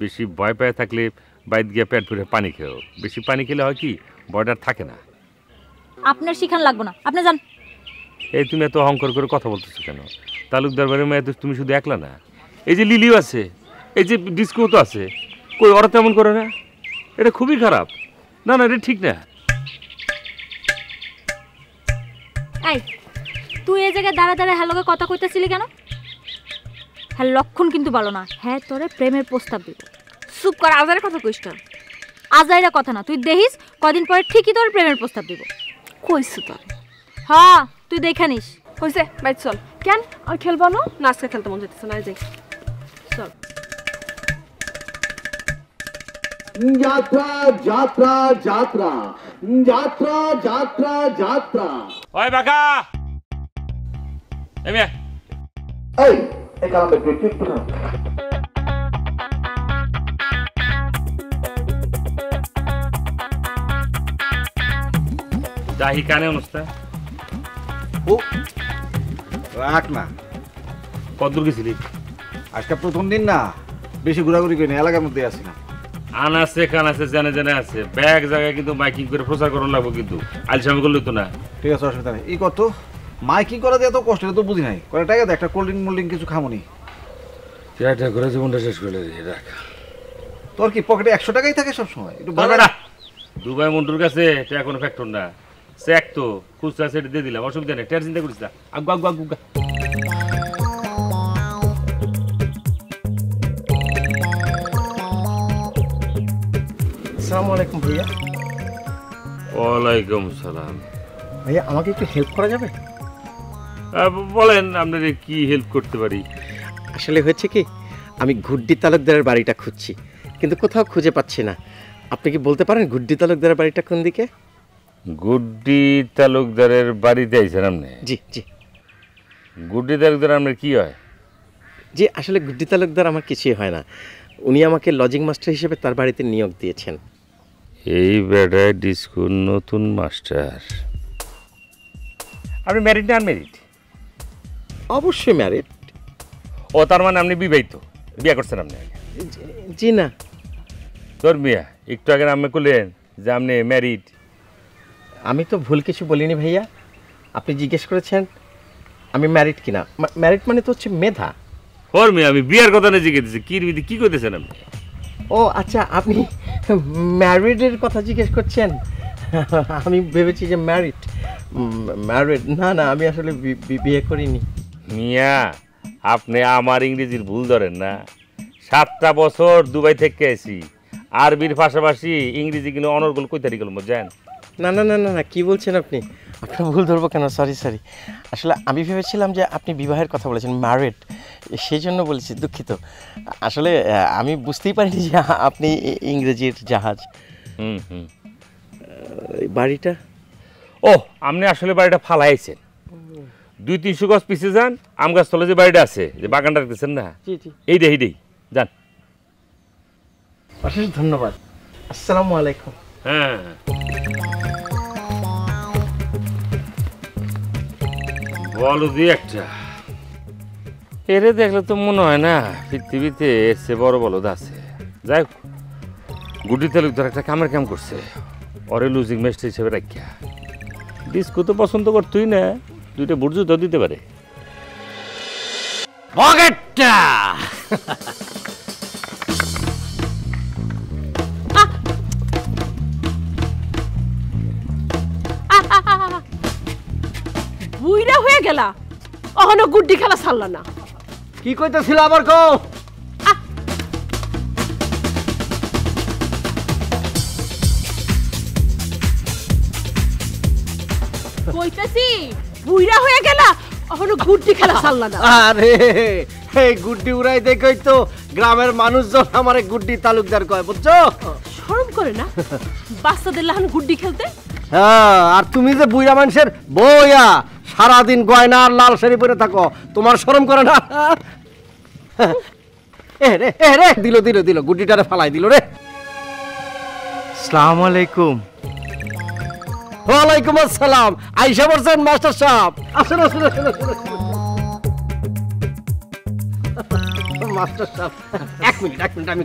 বেশি ভয় পেয়ে থাকলে বাইরে গিয়ে পেট ভরে পানি খেও, বেশি পানি খেলে হয় কি বয়ডার থাকে না। আপনার শিখান লাগবে না, আপনি যান। এই তুমি এত অহংকার করে কথা বলতেছো কেন? তালুকদার বাড়ির মেয়ে তুমি শুধু একলা না, এই যে লিলিও আছে, এই যে ডিস্কো তো আছে, কই ওরা তেমন করে না? এটা খুবই খারাপ। না না, এটা ঠিক না। এই তুই এই জায়গায় দাঁড়া দাঁড়া হ্যালোকে কথা কইতেছিলি কেন? হ্যাঁ লক্ষণ কিন্তু ভালো না। হ্যাঁ তোরে প্রেমের প্রস্তাব দিব। চুপ কর, আজারের কথা কইস না। আজাইরা কথা না, তুই দেখিস কদিন পরে ঠিকই তোর প্রেমের প্রস্তাব দিব। কইছি তোর। হ্যাঁ তুই দেখে নিস। কইছে বাইর চল। কেন আর খেলবো না? না আজকে খেলতে মন যেতেছে না, যাই চল। যাত্রা যাত্রা যাত্রা যাত্রা যাত্রা যাত্রা। ওই বাকা এমিয়া এই কালামটা একটু না। দাহি কানে অনুষ্ঠা ও রাখ না। কতদূর গেছিলি? আজকে প্রথম দিন না, বেশি ঘোরাঘুরি করি না, এলাকার মধ্যে আছি না। আনাছে কানাছে জানে জানে আছে, ব্যাগ জায়গায় কিন্তু মাইকিং করে প্রচার করানো লাগবো, কিন্তু আলসামি করলে তো না। ঠিক আছে, অসুবিধা নেই। এই কত মাইকিং করা দিয়ে এত কষ্ট, এটা তো বুঝি নাই। করে টাকা দে, একটা কোল্ড ড্রিঙ্ক মোল্ড কিছু খামনি। চেয়ারটা করে জীবনটা শেষ করে রাখ। তোর কি পকেটে 100 টাকাই থাকে সবসময়? একটু দুবাই মন্টুর কাছে এটা কোনো ফ্যাক্টর না, চেক তো খুচরা সেটা দিয়ে দিলাম, অসুবিধা নেই, টের চিন্তা করিস না। Água Água Água. আসসালামু আলাইকুম ভাইয়া। ওয়ালাইকুম সালাম। ভাইয়া আমাকে একটু হেল্প করা যাবে? বলেন আপনাদের কি হেল্প করতে পারি? আসলে হয়েছে কি, আমি গুড্ডি তালুকদারের বাড়িটা খুঁজছি, কিন্তু কোথাও খুঁজে পাচ্ছি না। আপনি কি বলতে পারেন গুড্ডি তালুকদারের বাড়িটা কোন দিকে? গুড্ডি তালুকদারের বাড়িতে আইছেন আপনি? জি জি। গুড্ডি তালুকদার আপনার কি হয়? জি আসলে গুড্ডি তালুকদার আমার কিছুই হয় না, উনি আমাকে লজিং মাস্টার হিসেবে তার বাড়িতে নিয়োগ দিয়েছেন। এই বেড়ায় ডিস্কুর নতুন মাস্টার। আপনি ম্যারিড না আনম্যারিড? অবশ্যই ম্যারিড। ও তার মানে আপনি বিবাহিত, বিয়ে করছেন আপনি? জি না। তোর বিয়া একটু আগে আপনি করলেন যে আপনি ম্যারিড। আমি তো ভুল কিছু বলিনি ভাইয়া, আপনি জিজ্ঞেস করেছেন আমি ম্যারিড কিনা। ম্যারিড মানে তো হচ্ছে মেধা। ওর মেয়ে আমি বিয়ার কথা না জিজ্ঞেস কি করতেছেন আপনি? ও আচ্ছা, আপনি ম্যারিডের কথা জিজ্ঞেস করছেন। আমি ভেবেছি যে ম্যারিড। না না, আমি আসলে বিয়ে করিনি। মিয়া আপনি আমার ইংরেজির ভুল ধরেন না। 7টা বছর দুবাই থেকে এসি, আরবির পাশাপাশি ইংরেজি কিন্তু অনর্গল কইতারি গেল বুঝছেন? না না না না না, কী বলছেন আপনি? আপনার ভুল ধরবো কেন? সরি। আসলে আমি ভেবেছিলাম যে আপনি বিবাহের কথা বলেছেন, ম্যারিড, সেই জন্য বলেছি, দুঃখিত। আসলে আমি বুঝতেই পারিনি যে আপনি ইংরেজির জাহাজ। বাড়িটা? ও আপনি আসলে বাড়িটা ফালাইছেন। 200-300 গজ পিছিয়ে যান, আম গাছ তলে যে বাড়িটা আছে, যে বাগানটা রাখতেছেন না, এই দেই যান। অশেষ ধন্যবাদ। আসসালামু আলাইকুম। হ্যাঁ বলো দি একটা, এরে দেখলে তো মনে হয় না পৃথিবীতে এর চেয়ে বড় বলদ আছে। যাই হোক, গুড্ডি তালুকদার একটা কামের কাম করছে, ওরে লুজিং মাস্টার হিসেবে রাখিয়া। ডিস্কো তো পছন্দ করতুই না, 2টা বুর্জু তো দিতে পারে। পকেটটা বুইরা হয়ে গেলা, অহনো গুড্ডি খেলা ছাড়লা না। কি কইতেছিল আবার কও? কইতাছি বুইরা হয়ে গেলা, অহনো গুড্ডি খেলা ছাড়লা না। আরে এই গুড্ডি উড়াই দেখই তো গ্রামের মানুষজন আমারে গুড্ডি তালুকদার কয়, বুঝছো? শরম করে না বাচ্চাদের লাহান গুড্ডি খেলতে? হ্যাঁ, আর তুমি যে বুইরা মানুষের বইয়া সারাদিন গয়না আর লাল শাড়ি পরে থাকো, তোমার শরম করে না? এ রে দিল গুড্ডিটারে ফালাই দিল রে। আসসালামু আলাইকুম। ওয়ালাইকুম আসসালাম। আইসা বলছেন মাস্টার সাহেব? আসুন। মাস্টার সাহেব। এক মিনিট আমি